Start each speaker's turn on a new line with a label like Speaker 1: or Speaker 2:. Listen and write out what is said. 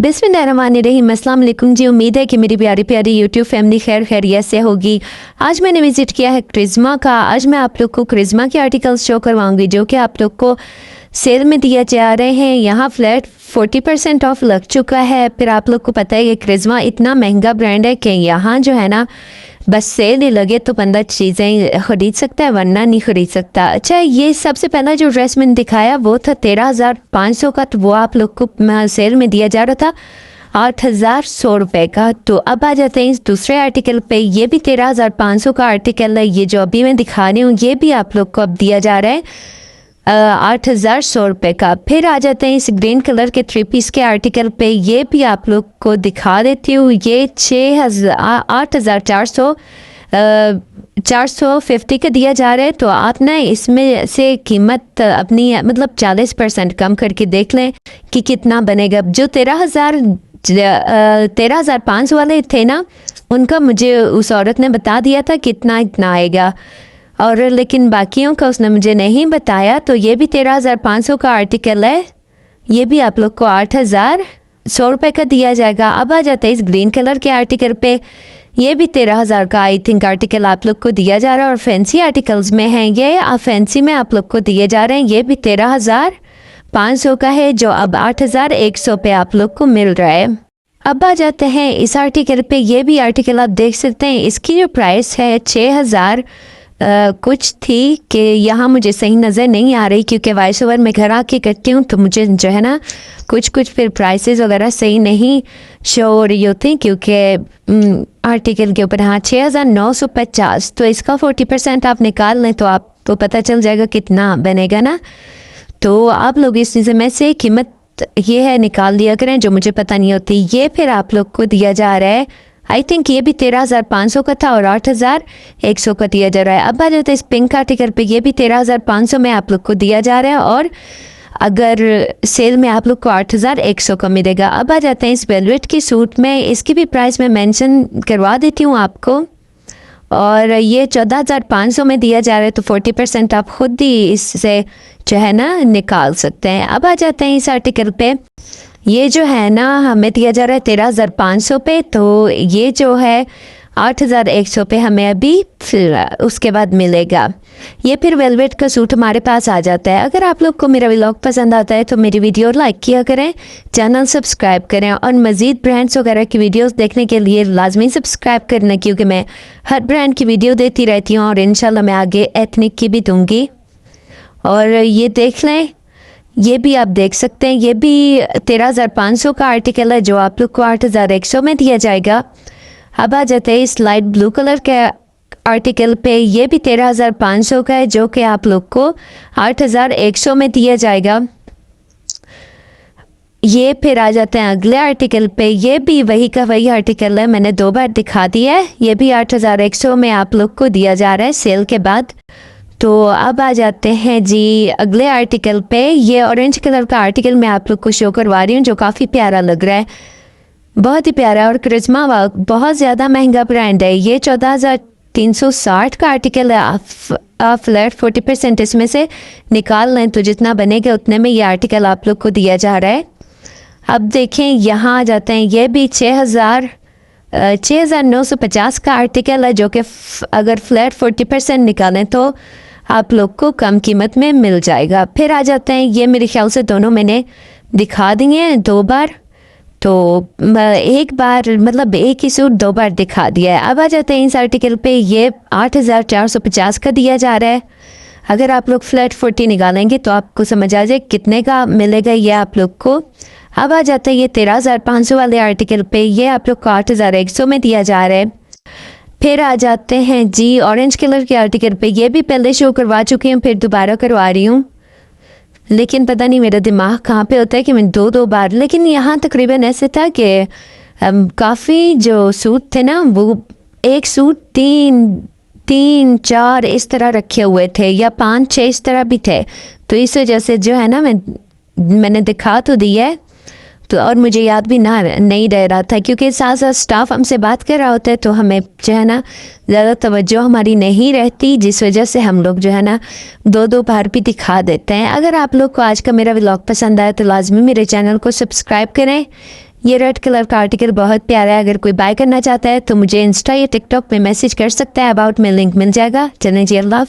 Speaker 1: बिस्मिल्लाहिर्रहमानिर्रहीम। अस्सलाम वालेकुम जी। उम्मीद है कि मेरी प्यारी प्यारी यूट्यूब फैमिली खैर खैरियत से होगी। आज मैंने विज़िट किया है क्रिज़्मा का। आज मैं आप लोग को क्रिज़्मा के आर्टिकल्स शो करवाऊंगी जो कि आप लोग को सेल में दिया जा रहे हैं। यहाँ फ्लैट 40% ऑफ लग चुका है। फिर आप लोग को पता है ये क्रिज़्मा इतना महंगा ब्रांड है कि यहाँ जो है ना बस सेल ही लगे तो बंदा चीज़ें ख़रीद सकता है वरना नहीं ख़रीद सकता। अच्छा, ये सबसे पहला जो ड्रेस मैंने दिखाया वो था 13,500 का, तो वो आप लोग को सेल में दिया जा रहा था 8,100 रुपये का। तो अब आ जाते हैं इस दूसरे आर्टिकल पे। ये भी 13,500 का आर्टिकल है। ये जो अभी मैं दिखा रही हूँ ये भी आप लोग को अब दिया जा रहा है 8,100 रुपये का। फिर आ जाते हैं इस ग्रीन कलर के 3 पीस के आर्टिकल पे। ये भी आप लोग को दिखा देती हूँ। ये 450 का दिया जा रहा है। तो आप ना इसमें से कीमत अपनी मतलब 40% कम करके देख लें कि कितना बनेगा। जो 13,500 वाले थे ना उनका मुझे उस औरत ने बता दिया था कितना इतना आएगा, और लेकिन बाकियों का उसने मुझे नहीं बताया। तो ये भी 13,500 का आर्टिकल है। ये भी आप लोग को 8,100 रुपये का दिया जाएगा। अब आ जाता है इस ग्रीन कलर के आर्टिकल पे। ये भी 13,000 का आई थिंक आर्टिकल आप लोग को दिया जा रहा है और फैंसी आर्टिकल्स में हैं ये। फैंसी में आप लोग को दिए जा रहे हैं। ये भी 13,500 का है जो अब 8,100 पे आप लोग को मिल रहा है। अब आ जाते हैं इस आर्टिकल पे। ये भी आर्टिकल आप देख सकते हैं। इसकी जो प्राइस है 6,000 कुछ थी कि यहाँ मुझे सही नज़र नहीं आ रही क्योंकि वॉइस ओवर में घर आके करती हूँ तो मुझे जो है ना कुछ फिर प्राइसेस वगैरह सही नहीं शो हो रही होती क्योंकि आर्टिकल के ऊपर। हाँ, 6,950। तो इसका 40% आप निकाल लें तो आपको पता चल जाएगा कितना बनेगा ना। तो आप लोग इस चीज़ में से कीमत ये है निकाल दिया करें जो मुझे पता नहीं होती। ये फिर आप लोग को दिया जा रहा है आई थिंक ये भी 13,500 का था और 8,100 का दिया जा रहा है। अब आ जाता है इस पिंक आर्टिकल पे। ये भी 13,500 में आप लोग को दिया जा रहा है और अगर सेल में आप लोग को 8,100 का मिलेगा। अब आ जाते हैं इस वेलवेट की सूट में। इसकी भी प्राइस मैं मेंशन करवा देती हूँ आपको, और ये 14,500 में दिया जा रहा है। तो 40% आप खुद ही इससे जो है ना निकाल सकते हैं। अब आ जाते हैं इस आर्टिकल पे। ये जो है ना हमें दिया जा रहा है 13,500 पे, तो ये जो है 8,100 पे हमें अभी फिर उसके बाद मिलेगा। ये फिर वेलवेट का सूट हमारे पास आ जाता है। अगर आप लोग को मेरा व्लॉग पसंद आता है तो मेरी वीडियो लाइक किया करें, चैनल सब्सक्राइब करें और मज़ीद ब्रांड्स वगैरह की वीडियोस देखने के लिए लाजमी सब्सक्राइब करना क्योंकि मैं हर ब्रांड की वीडियो देती रहती हूँ और इंशाल्लाह मैं आगे एथनिक की भी दूँगी। और ये देख लें, ये भी आप देख सकते हैं। ये भी 13,500 का आर्टिकल है जो आप लोग को 8,100 में दिया जाएगा। अब आ जाते हैं इस लाइट ब्लू कलर के आर्टिकल पे। ये भी 13,500 का है जो कि आप लोग को 8,100 में दिया जाएगा। ये फिर आ जाते हैं अगले आर्टिकल पे। ये भी वही का वही आर्टिकल है, मैंने 2 बार दिखा दिया है। ये भी 8,100 में आप लोग को दिया जा रहा है सेल के बाद। तो अब आ जाते हैं जी अगले आर्टिकल पे। ये ऑरेंज कलर का आर्टिकल मैं आप लोग को शो करवा रही हूँ जो काफ़ी प्यारा लग रहा है, बहुत ही प्यारा है। और क्रिज़्मा बहुत ज़्यादा महंगा ब्रांड है। ये 14,360 का आर्टिकल है। आप फ्लैट 40% इसमें से निकाल लें तो जितना बनेगा उतने में ये आर्टिकल आप लोग को दिया जा रहा है। अब देखें यहाँ आ जाते हैं। ये भी 6,950 का आर्टिकल है जो कि अगर फ्लैट 40% निकालें तो आप लोग को कम कीमत में मिल जाएगा। फिर आ जाते हैं, ये मेरे ख्याल से दोनों मैंने दिखा दिए हैं 2 बार, तो एक बार मतलब एक ही सूट 2 बार दिखा दिया है। अब आ जाते हैं इस आर्टिकल पे। ये 8,450 का दिया जा रहा है। अगर आप लोग फ्लैट 40 निकालेंगे तो आपको समझ आ जाए कितने का मिलेगा ये आप लोग को। अब आ जाता है ये 13,500 वाले आर्टिकल पे। ये आप लोग को 8,100 में दिया जा रहा है। फिर आ जाते हैं जी ऑरेंज कलर के आर्टिकल पे। ये भी पहले शो करवा चुकी हूँ फिर दोबारा करवा रही हूँ, लेकिन पता नहीं मेरा दिमाग कहाँ पे होता है कि मैं 2 बार। लेकिन यहाँ तकरीबन ऐसे था कि काफ़ी जो सूट थे ना वो एक सूट 3-4 इस तरह रखे हुए थे या 5-6 इस तरह भी थे। तो इस वजह से जो है ना मैंने दिखा तो दिया है तो, और मुझे याद भी नहीं रह रहा था क्योंकि साथ साथ स्टाफ हमसे बात कर रहा होता है तो हमें जो है ना ज़्यादा तवज्जो हमारी नहीं रहती, जिस वजह से हम लोग जो है ना 2 बार भी दिखा देते हैं। अगर आप लोग को आज का मेरा व्लॉग पसंद आया तो लाजमी मेरे चैनल को सब्सक्राइब करें, ये रेड कलर का आर्टिकल बहुत प्यारा है, अगर कोई बाय करना चाहता है तो मुझे इंस्टा या टिकटॉक पे मैसेज कर सकता है, अबाउट में लिंक मिल जाएगा। चलें जी, अल्लाह।